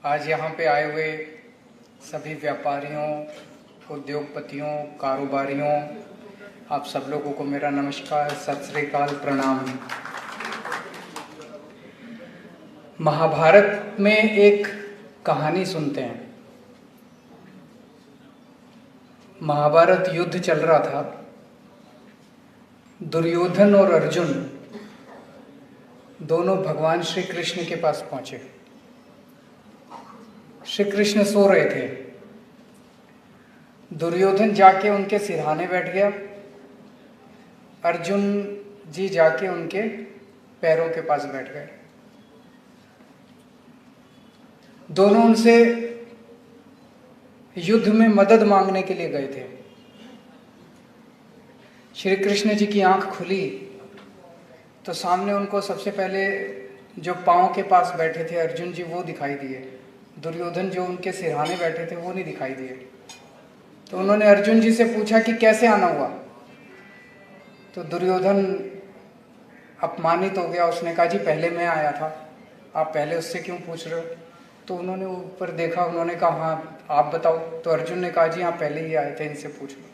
आज यहाँ पे आए हुए सभी व्यापारियों, उद्योगपतियों, कारोबारियों, आप सब लोगों को मेरा नमस्कार, सत श्री अकाल, प्रणाम। महाभारत में एक कहानी सुनते हैं। महाभारत युद्ध चल रहा था। दुर्योधन और अर्जुन दोनों भगवान श्री कृष्ण के पास पहुंचे। श्री कृष्ण सो रहे थे। दुर्योधन जाके उनके सिरहाने बैठ गया। अर्जुन जी जाके उनके पैरों के पास बैठ गए। दोनों उनसे युद्ध में मदद मांगने के लिए गए थे। श्री कृष्ण जी की आंख खुली तो सामने उनको सबसे पहले जो पांव के पास बैठे थे अर्जुन जी वो दिखाई दिए। दुर्योधन जो उनके सिरहाने बैठे थे वो नहीं दिखाई दिए। तो उन्होंने अर्जुन जी से पूछा कि कैसे आना हुआ। तो दुर्योधन अपमानित हो गया। उसने कहा जी पहले मैं आया था, आप पहले उससे क्यों पूछ रहे हो। तो उन्होंने ऊपर देखा, उन्होंने कहा हाँ आप बताओ। तो अर्जुन ने कहा जी हाँ पहले ही आए थे, इनसे पूछ लो।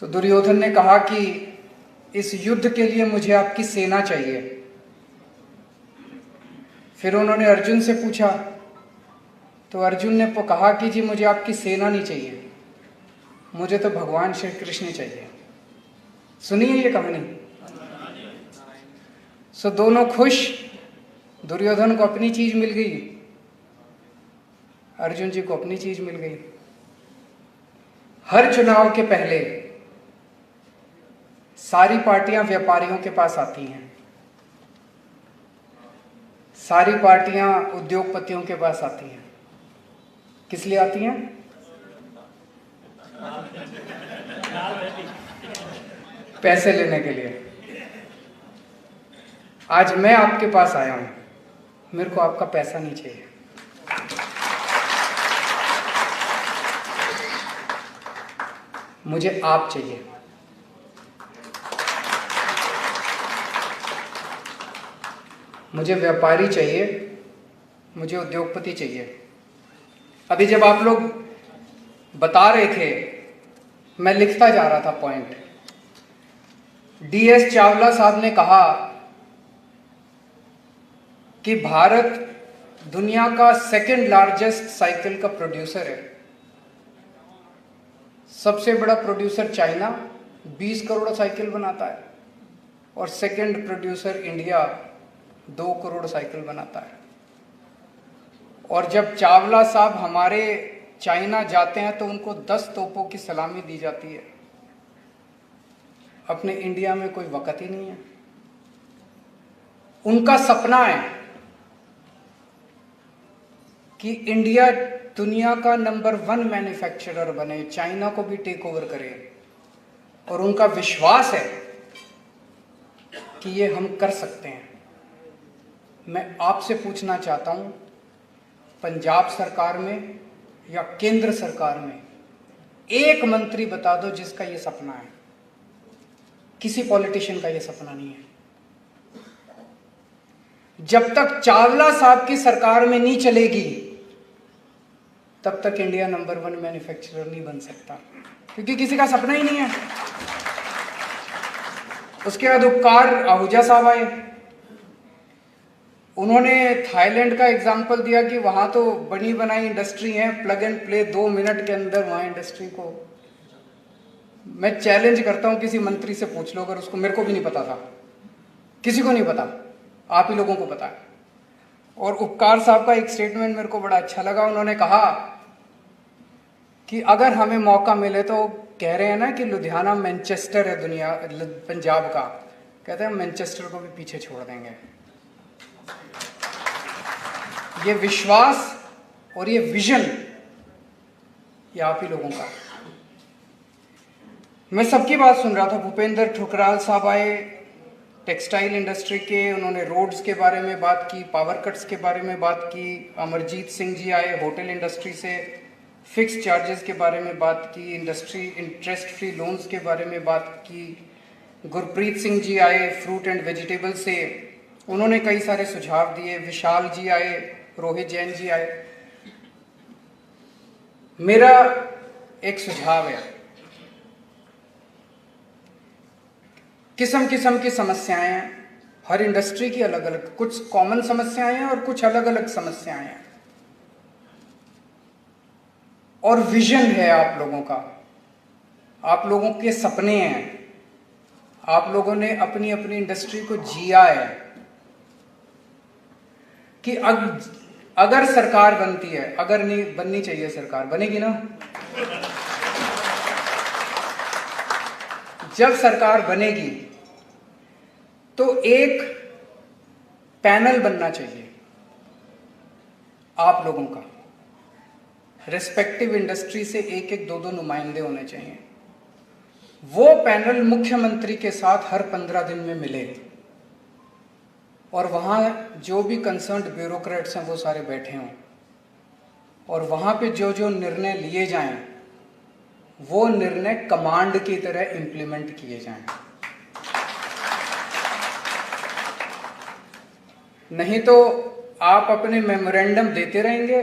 तो दुर्योधन ने कहा कि इस युद्ध के लिए मुझे आपकी सेना चाहिए। फिर उन्होंने अर्जुन से पूछा तो अर्जुन ने कहा कि जी मुझे आपकी सेना नहीं चाहिए, मुझे तो भगवान श्री कृष्ण चाहिए। सुनिए ये कहानी। सो दोनों खुश। दुर्योधन को अपनी चीज मिल गई, अर्जुन जी को अपनी चीज मिल गई। हर चुनाव के पहले सारी पार्टियां व्यापारियों के पास आती हैं, सारी पार्टियां उद्योगपतियों के पास आती हैं। किस लिए आती हैं? पैसे लेने के लिए। आज मैं आपके पास आया हूं, मेरे को आपका पैसा नहीं चाहिए। मुझे आप चाहिए। मुझे व्यापारी चाहिए, मुझे उद्योगपति चाहिए। अभी जब आप लोग बता रहे थे मैं लिखता जा रहा था पॉइंट। DS चावला साहब ने कहा कि भारत दुनिया का सेकंड लार्जेस्ट साइकिल का प्रोड्यूसर है। सबसे बड़ा प्रोड्यूसर चाइना 20 करोड़ साइकिल बनाता है और second producer India 2 crore cycle बनाता है। और जब चावला साहब हमारे चाइना जाते हैं तो उनको 10 तोपों की सलामी दी जाती है। अपने इंडिया में कोई वक़्त ही नहीं है। उनका सपना है कि इंडिया दुनिया का नंबर 1 मैन्युफैक्चरर बने, चाइना को भी टेक ओवर करे। और उनका विश्वास है कि ये हम कर सकते हैं। मैं आपसे पूछना चाहता हूं, पंजाब सरकार में या केंद्र सरकार में एक मंत्री बता दो जिसका ये सपना है। किसी पॉलिटिशियन का ये सपना नहीं है। जब तक चावला साहब की सरकार में नहीं चलेगी तब तक इंडिया नंबर 1 मैन्युफैक्चरर नहीं बन सकता, क्योंकि किसी का सपना ही नहीं है। उसके बाद उपकार आहूजा साहब आए। उन्होंने थाईलैंड का एग्जाम्पल दिया कि वहां तो बनी बनाई इंडस्ट्री है, प्लग एंड प्ले 2 मिनट के अंदर वहां इंडस्ट्री को। मैं चैलेंज करता हूं, किसी मंत्री से पूछ लो अगर उसको, मेरे को भी नहीं पता था, किसी को नहीं पता, आप ही लोगों को पता है। और उपकार साहब का एक स्टेटमेंट मेरे को बड़ा अच्छा लगा। उन्होंने कहा कि अगर हमें मौका मिले तो, कह रहे हैं ना कि लुधियाना मैनचेस्टर है दुनिया पंजाब का, कहते हैं मैनचेस्टर को भी पीछे छोड़ देंगे। ये विश्वास और ये विजन ये आप ही लोगों का। मैं सबकी बात सुन रहा था। भूपेंद्र ठुकराल साहब आए टेक्सटाइल इंडस्ट्री के, उन्होंने रोड्स के बारे में बात की, पावर कट्स के बारे में बात की। अमरजीत सिंह जी आए होटल इंडस्ट्री से, फिक्स चार्जेस के बारे में बात की, इंडस्ट्री इंटरेस्ट फ्री लोन्स के बारे में बात की। गुरप्रीत सिंह जी आए फ्रूट एंड वेजिटेबल से, उन्होंने कई सारे सुझाव दिए। विशाल जी आए रोहित जैन जी आए। मेरा एक सुझाव है, किस्म किस्म की समस्याएं हैं, हर इंडस्ट्री की अलग अलग, कुछ कॉमन समस्याएं हैं और कुछ अलग अलग समस्याएं हैं, और विजन है आप लोगों का, आप लोगों के सपने हैं, आप लोगों ने अपनी अपनी इंडस्ट्री को जिया है कि अगर सरकार बनती है, अगर नहीं बननी चाहिए सरकार, बनेगी ना? जब सरकार बनेगी तो एक पैनल बनना चाहिए आप लोगों का, रिस्पेक्टिव इंडस्ट्री से एक एक दो दो नुमाइंदे होने चाहिए। वो पैनल मुख्यमंत्री के साथ हर 15 दिन में मिले और वहाँ जो भी कंसर्न्ड ब्यूरोक्रेट्स हैं वो सारे बैठे हों, और वहाँ पे जो जो निर्णय लिए जाएं वो निर्णय कमांड की तरह इंप्लीमेंट किए जाएं। नहीं तो आप अपने मेमोरेंडम देते रहेंगे,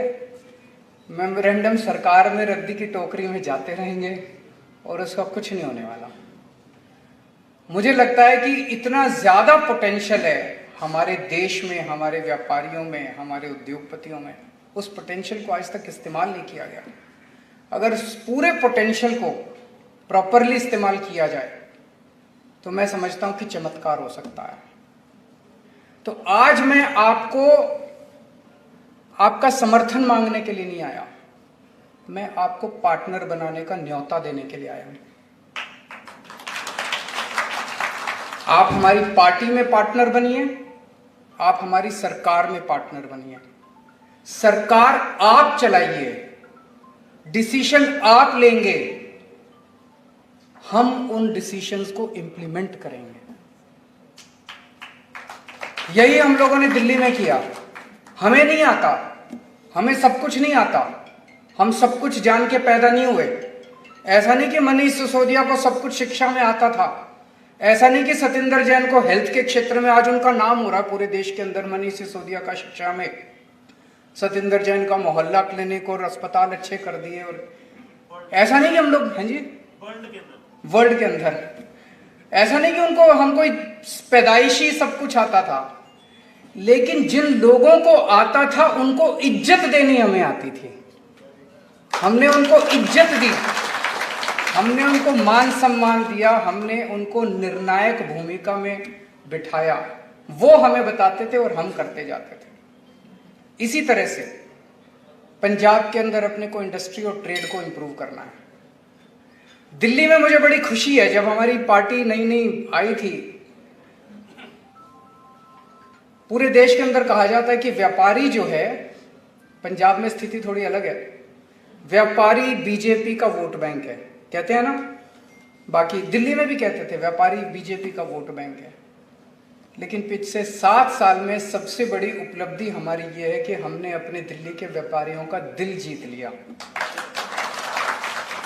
मेमोरेंडम सरकार में रद्दी की टोकरी में जाते रहेंगे और उसका कुछ नहीं होने वाला। मुझे लगता है कि इतना ज्यादा पोटेंशियल है हमारे देश में, हमारे व्यापारियों में, हमारे उद्योगपतियों में, उस पोटेंशियल को आज तक इस्तेमाल नहीं किया गया। अगर उस पूरे पोटेंशियल को प्रॉपरली इस्तेमाल किया जाए तो मैं समझता हूं कि चमत्कार हो सकता है। तो आज मैं आपका समर्थन मांगने के लिए नहीं आया, मैं आपको पार्टनर बनाने का न्योता देने के लिए आया हूं। आप हमारी पार्टी में पार्टनर बनिए, आप हमारी सरकार में पार्टनर बनिए। सरकार आप चलाइए, डिसीजन आप लेंगे, हम उन डिसीजंस को इंप्लीमेंट करेंगे। यही हम लोगों ने दिल्ली में किया। हमें नहीं आता, हमें सब कुछ नहीं आता, हम सब कुछ जान के पैदा नहीं हुए। ऐसा नहीं कि मनीष सिसोदिया को सब कुछ शिक्षा में आता था, ऐसा नहीं कि सतिंदर जैन को हेल्थ के क्षेत्र में आज उनका नाम हो रहा है पूरे देश के अंदर, मनीष सिसोदिया का शिक्षा में, सतिंदर जैन का मोहल्ला क्लिनिक और अस्पताल अच्छे कर दिए। और ऐसा नहीं कि हम लोग, हैं जी, वर्ल्ड के अंदर, ऐसा नहीं कि हमको पैदाइशी सब कुछ आता था, लेकिन जिन लोगों को आता था उनको इज्जत देनी हमें आती थी। हमने उनको इज्जत दी, हमने उनको मान सम्मान दिया, हमने उनको निर्णायक भूमिका में बिठाया। वो हमें बताते थे और हम करते जाते थे। इसी तरह से पंजाब के अंदर अपने को इंडस्ट्री और ट्रेड को इंप्रूव करना है। दिल्ली में मुझे बड़ी खुशी है, जब हमारी पार्टी नई नई आई थी, पूरे देश के अंदर कहा जाता है कि व्यापारी जो है, पंजाब में स्थिति थोड़ी अलग है, व्यापारी बीजेपी का वोट बैंक है, कहते हैं ना, बाकी दिल्ली में भी कहते थे व्यापारी बीजेपी का वोट बैंक है। लेकिन पिछले 7 साल में सबसे बड़ी उपलब्धि हमारी ये है कि हमने अपने दिल्ली के व्यापारियों का दिल जीत लिया।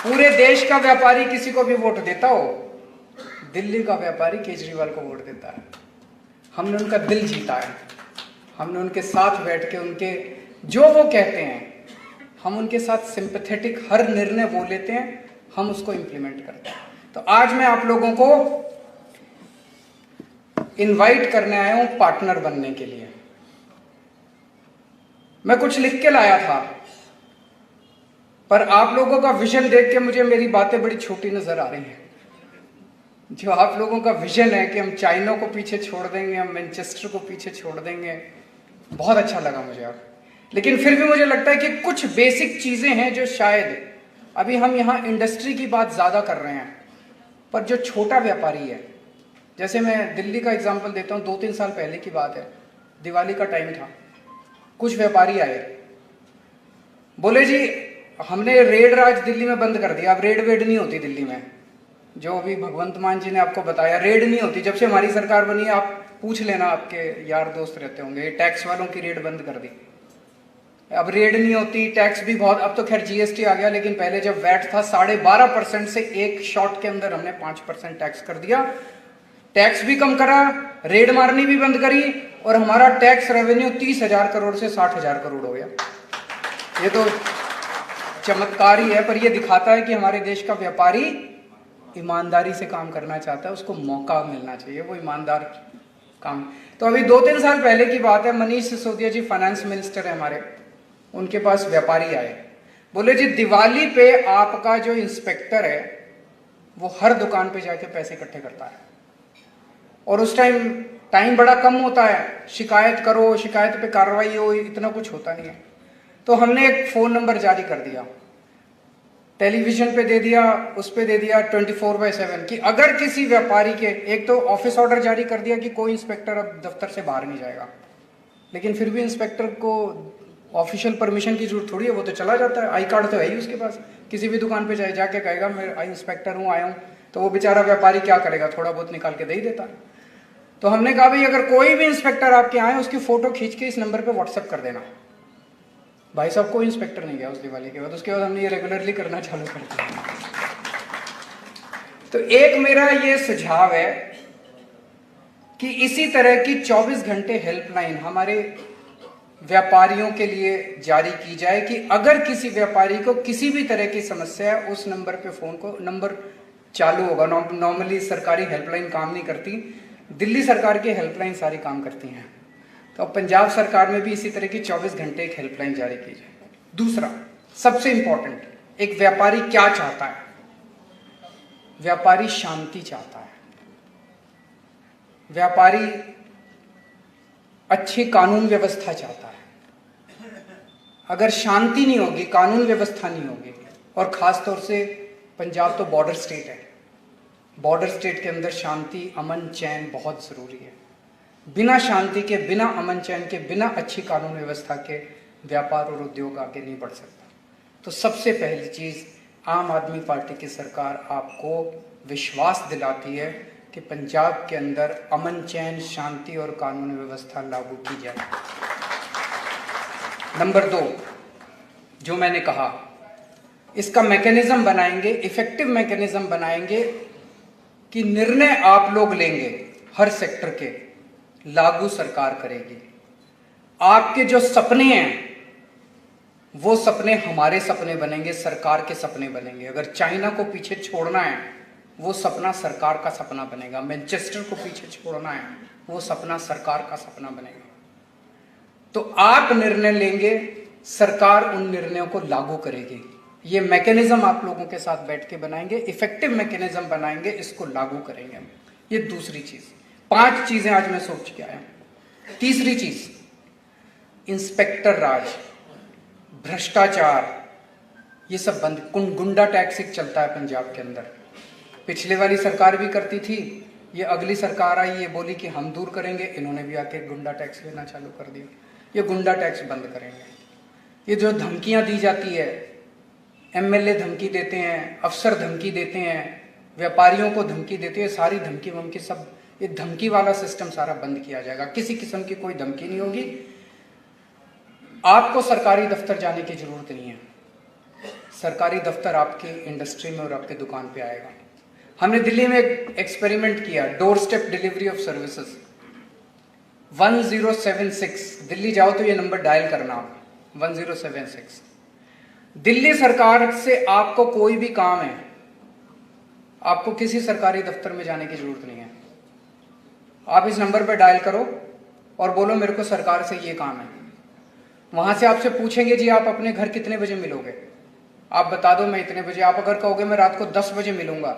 पूरे देश का व्यापारी किसी को भी वोट देता हो, दिल्ली का व्यापारी केजरीवाल को वोट देता है। हमने उनका दिल जीता है, हमने उनके साथ बैठ के उनके जो वो कहते हैं हम उनके साथ सिंपैथेटिक, हर निर्णय वो लेते हैं, हम उसको इंप्लीमेंट करते हैं। तो आज मैं आप लोगों को इनवाइट करने आया हूं पार्टनर बनने के लिए। मैं कुछ लिख के लाया था, पर आप लोगों का विजन देख के मुझे मेरी बातें बड़ी छोटी नजर आ रही हैं। जो आप लोगों का विजन है कि हम चाइना को पीछे छोड़ देंगे, हम मैनचेस्टर को पीछे छोड़ देंगे, बहुत अच्छा लगा मुझे अब। लेकिन फिर भी मुझे लगता है कि कुछ बेसिक चीजें हैं जो शायद अभी हम यहाँ इंडस्ट्री की बात ज्यादा कर रहे हैं, पर जो छोटा व्यापारी है, जैसे मैं दिल्ली का एग्जांपल देता हूँ, 2-3 साल पहले की बात है, दिवाली का टाइम था, कुछ व्यापारी आए, बोले जी हमने रेड राज दिल्ली में बंद कर दिया, अब रेड वेड नहीं होती दिल्ली में। जो अभी भगवंत मान जी ने आपको बताया, रेड नहीं होती, जब से हमारी सरकार बनी है, आप पूछ लेना, आपके यार दोस्त रहते होंगे, टैक्स वालों की रेड बंद कर दी, अब रेड नहीं होती, टैक्स भी बहुत, अब तो खैर जीएसटी आ गया, लेकिन पहले जब वैट था 12.5% से एक शॉट के अंदर हमने 5% टैक्स कर दिया, टैक्स भी कम करा, रेड मारनी भी बंद करी, और हमारा टैक्स रेवेन्यू 30,000 करोड़ से 60,000 करोड़ हो गया। ये तो चमत्कार ही है, पर ये दिखाता है कि हमारे देश का व्यापारी ईमानदारी से काम करना चाहता है, उसको मौका मिलना चाहिए, वो ईमानदार काम। तो अभी 2-3 साल पहले की बात है, मनीष सिसोदिया जी फाइनेंस मिनिस्टर है हमारे, उनके पास व्यापारी आए, बोले जी दिवाली पे आपका जो इंस्पेक्टर है वो हर दुकान पे जाके पैसे इकट्ठे करता है, और उस टाइम बड़ा कम होता है, शिकायत करो, शिकायत पे कार्रवाई हो, इतना कुछ होता नहीं है। तो हमने एक फोन नंबर जारी कर दिया, टेलीविजन पे दे दिया, उस पे दे दिया 24/7 कि अगर किसी व्यापारी के, एक तो ऑफिस ऑर्डर जारी कर दिया कि कोई इंस्पेक्टर अब दफ्तर से बाहर नहीं जाएगा, लेकिन फिर भी इंस्पेक्टर को ऑफिशियल परमिशन की जरूरत थोड़ी है, वो तो चला जाता है, आई कार्ड तो है ही उसके पास, किसी भी दुकान पे जाके कहेगा मैं इंस्पेक्टर हूँ, आया हूँ, तो वो बेचारा व्यापारी क्या करेगा, थोड़ा बहुत निकाल के दे ही देता है। तो हमने कहा भाई अगर कोई भी इंस्पेक्टर आपके आए उसकी फोटो खींच के इस नंबर पे व्हाट्सएप कर देना। भाई साहब कोई इंस्पेक्टर नहीं गया उस दिवाली के बाद, उसके बाद हमने ये रेगुलरली करना चालू कर दिया। तो एक मेरा ये सुझाव है कि इसी तरह की 24 घंटे हेल्पलाइन हमारे व्यापारियों के लिए जारी की जाए कि अगर किसी व्यापारी को किसी भी तरह की समस्या है, उस नंबर पे फोन को, नंबर चालू होगा। नॉर्मली सरकारी हेल्पलाइन काम नहीं करती, दिल्ली सरकार की हेल्पलाइन सारी काम करती हैं, तो पंजाब सरकार में भी इसी तरह की 24 घंटे एक हेल्पलाइन जारी की जाए। दूसरा सबसे इंपॉर्टेंट, एक व्यापारी क्या चाहता है? व्यापारी शांति चाहता है, व्यापारी अच्छी कानून व्यवस्था चाहता है। अगर शांति नहीं होगी, कानून व्यवस्था नहीं होगी, और खास तौर से पंजाब तो बॉर्डर स्टेट है, बॉर्डर स्टेट के अंदर शांति, अमन, चैन बहुत जरूरी है। बिना शांति के, बिना अमन चैन के, बिना अच्छी कानून व्यवस्था के व्यापार और उद्योग आगे नहीं बढ़ सकता। तो सबसे पहली चीज, आम आदमी पार्टी की सरकार आपको विश्वास दिलाती है कि पंजाब के अंदर अमन चैन, शांति और कानून व्यवस्था लागू की जाए। नंबर 2, जो मैंने कहा, इसका मैकेनिज्म बनाएंगे, इफेक्टिव मैकेनिज्म बनाएंगे कि निर्णय आप लोग लेंगे हर सेक्टर के, लागू सरकार करेगी। आपके जो सपने हैं वो सपने हमारे सपने बनेंगे, सरकार के सपने बनेंगे। अगर चाइना को पीछे छोड़ना है, वो सपना सरकार का सपना बनेगा। मैनचेस्टर को पीछे छोड़ना है, वो सपना सरकार का सपना बनेगा। तो आप निर्णय लेंगे, सरकार उन निर्णयों को लागू करेगी। ये मैकेनिज्म आप लोगों के साथ बैठ के बनाएंगे, इफेक्टिव मैकेनिज्म बनाएंगे, इसको लागू करेंगे। ये दूसरी चीज। 5 चीजें आज मैं सोच के आया। तीसरी चीज, इंस्पेक्टर राज, भ्रष्टाचार, ये सब बंद। गुंडा टैक्स एक चलता है पंजाब के अंदर, पिछले वाली सरकार भी करती थी, ये अगली सरकार आई, ये बोली कि हम दूर करेंगे, इन्होंने भी आके गुंडा टैक्स लेना चालू कर दिया। ये गुंडा टैक्स बंद करेंगे। ये जो धमकियां दी जाती है, एमएलए धमकी देते हैं, अफसर धमकी देते हैं, व्यापारियों को धमकी देते हैं, सारी धमकी वमकी सब, ये धमकी वाला सिस्टम सारा बंद किया जाएगा। किसी किस्म की कोई धमकी नहीं होगी। आपको सरकारी दफ्तर जाने की जरूरत नहीं है, सरकारी दफ्तर आपके इंडस्ट्री में और आपके दुकान पे आएगा। हमने दिल्ली में एक एक्सपेरिमेंट किया, door step delivery of services. 1076, Delhi जाओ तो ये नंबर डायल करना आप, 1076। दिल्ली सरकार से आपको कोई भी काम है, आपको किसी सरकारी दफ्तर में जाने की जरूरत नहीं है। आप इस नंबर पर डायल करो और बोलो मेरे को सरकार से ये काम है। वहां से आपसे पूछेंगे जी आप अपने घर कितने बजे मिलोगे, आप बता दो मैं इतने बजे। आप अगर कहोगे मैं रात को 10 बजे मिलूंगा,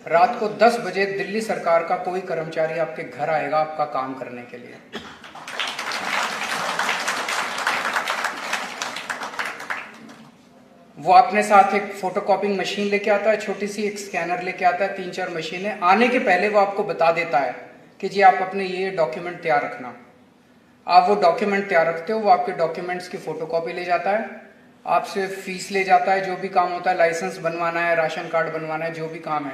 रात को 10 बजे दिल्ली सरकार का कोई कर्मचारी आपके घर आएगा आपका काम करने के लिए। वो अपने साथ एक फोटोकॉपिंग मशीन लेके आता है, छोटी सी एक स्कैनर लेके आता है, 3-4 मशीनें। आने के पहले वो आपको बता देता है कि जी आप अपने ये डॉक्यूमेंट तैयार रखना। आप वो डॉक्यूमेंट तैयार रखते हो, वो आपके डॉक्यूमेंट्स की फोटोकॉपी ले जाता है, आपसे फीस ले जाता है, जो भी काम होता है, लाइसेंस बनवाना है, राशन कार्ड बनवाना है, जो भी काम है,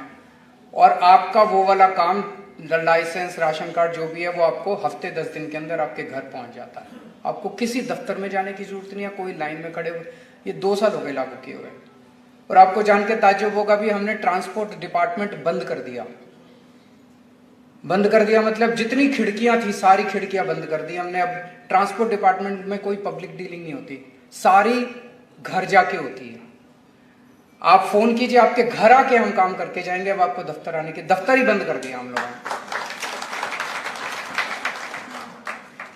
और आपका वो वाला काम, लाइसेंस, राशन कार्ड जो भी है, वो आपको हफ्ते 10 दिन के अंदर आपके घर पहुंच जाता है। आपको किसी दफ्तर में जाने की जरूरत नहीं है, कोई लाइन में खड़े हुए। ये 2 साल हो गए लागू किए हुए। और आपको जान के ताज्जुब होगा भी, हमने ट्रांसपोर्ट डिपार्टमेंट बंद कर दिया। बंद कर दिया मतलब जितनी खिड़कियां थी सारी खिड़कियां बंद कर दी हमने। अब ट्रांसपोर्ट डिपार्टमेंट में कोई पब्लिक डीलिंग नहीं होती, सारी घर जाके होती है। आप फोन कीजिए, आपके घर आके हम काम करके जाएंगे। अब आपको दफ्तर आने के, दफ्तर ही बंद कर दिया हम लोगों ने।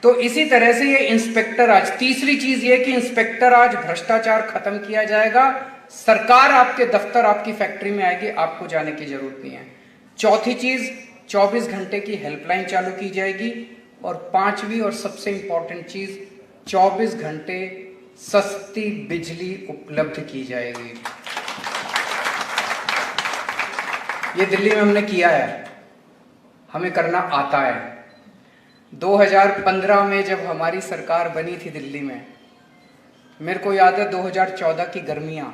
तो इसी तरह से ये इंस्पेक्टर राज, तीसरी चीज ये कि इंस्पेक्टर राज, भ्रष्टाचार खत्म किया जाएगा। सरकार आपके दफ्तर, आपकी फैक्ट्री में आएगी, आपको जाने की जरूरत नहीं है। चौथी चीज, 24 घंटे की हेल्पलाइन चालू की जाएगी। और पांचवी और सबसे इंपॉर्टेंट चीज, 24 घंटे सस्ती बिजली उपलब्ध की जाएगी। ये दिल्ली में हमने किया है, हमें करना आता है। 2015 में जब हमारी सरकार बनी थी दिल्ली में, मेरे को याद है 2014 की गर्मियां,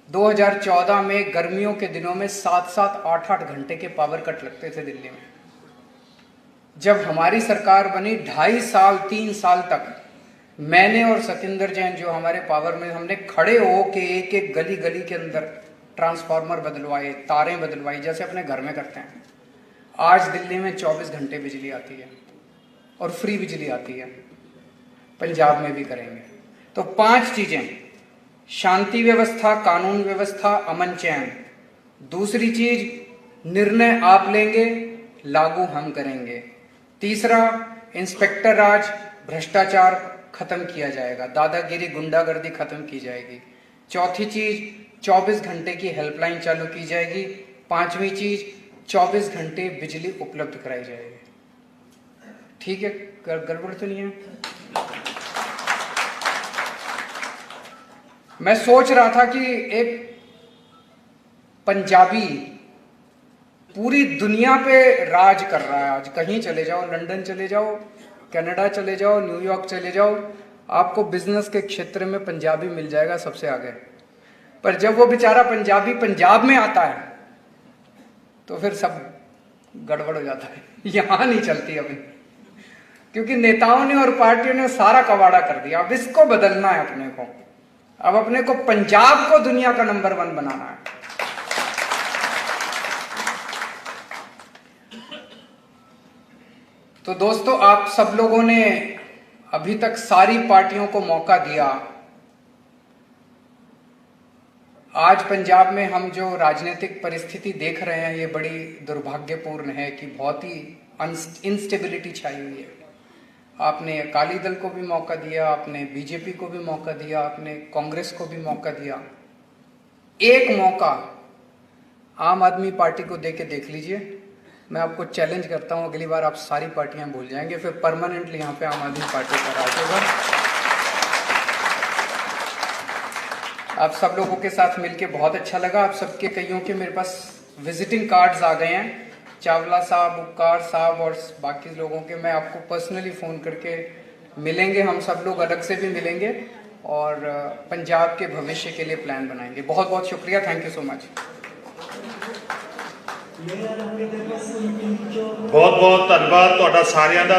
2014 में गर्मियों के दिनों में 7-7, 8-8 घंटे के पावर कट लगते थे दिल्ली में। जब हमारी सरकार बनी 2.5 साल 3 साल तक मैंने और सतिंदर जैन जो हमारे पावर में, हमने खड़े होके एक एक गली गली के अंदर ट्रांसफार्मर बदलवाए, तारें बदलवाई, जैसे अपने घर में करते हैं। आज दिल्ली में 24 घंटे बिजली आती है और फ्री बिजली आती है। पंजाब में भी करेंगे। तो 5 चीजें, शांति व्यवस्था, कानून व्यवस्था, अमन चैन। दूसरी चीज, निर्णय आप लेंगे, लागू हम करेंगे। तीसरा, इंस्पेक्टर राज, भ्रष्टाचार खत्म किया जाएगा, दादागिरी गुंडागर्दी खत्म की जाएगी। चौथी चीज, 24 घंटे की हेल्पलाइन चालू की जाएगी। पांचवी चीज, 24 घंटे बिजली उपलब्ध कराई जाएगी। ठीक है, गड़बड़ तो नहीं है? मैं सोच रहा था कि एक पंजाबी पूरी दुनिया पे राज कर रहा है आज। कहीं चले जाओ, लंदन चले जाओ, कनाडा चले जाओ, न्यूयॉर्क चले जाओ, आपको बिजनेस के क्षेत्र में पंजाबी मिल जाएगा सबसे आगे। पर जब वो बेचारा पंजाबी पंजाब में आता है तो फिर सब गड़बड़ हो जाता है। यहां नहीं चलती अभी, क्योंकि नेताओं ने और पार्टियों ने सारा कबाड़ा कर दिया। अब इसको बदलना है अपने को। अब अपने को पंजाब को दुनिया का नंबर 1 बनाना है। तो दोस्तों, आप सब लोगों ने अभी तक सारी पार्टियों को मौका दिया। आज पंजाब में हम जो राजनीतिक परिस्थिति देख रहे हैं, ये बड़ी दुर्भाग्यपूर्ण है कि बहुत ही इंस्टेबिलिटी छाई हुई है। आपने अकाली दल को भी मौका दिया, आपने बीजेपी को भी मौका दिया, आपने कांग्रेस को भी मौका दिया। एक मौका आम आदमी पार्टी को देके देख लीजिए। मैं आपको चैलेंज करता हूं, अगली बार आप सारी पार्टियां भूल जाएंगे, फिर परमानेंटली यहां पे आम आदमी पार्टी का राज होगा। आप सब लोगों के साथ मिलके बहुत अच्छा लगा। आप सबके कईयों के मेरे पास विजिटिंग कार्ड्स आ गए हैं, चावला साहब, उपकार साहब और बाकी लोगों के। मैं आपको पर्सनली फ़ोन करके मिलेंगे, हम सब लोग अलग से भी मिलेंगे और पंजाब के भविष्य के लिए प्लान बनाएंगे। बहुत बहुत शुक्रिया, थैंक यू सो मच। बहुत बहुत धन्यवाद तुहाडा सारिਆਂ ਦਾ।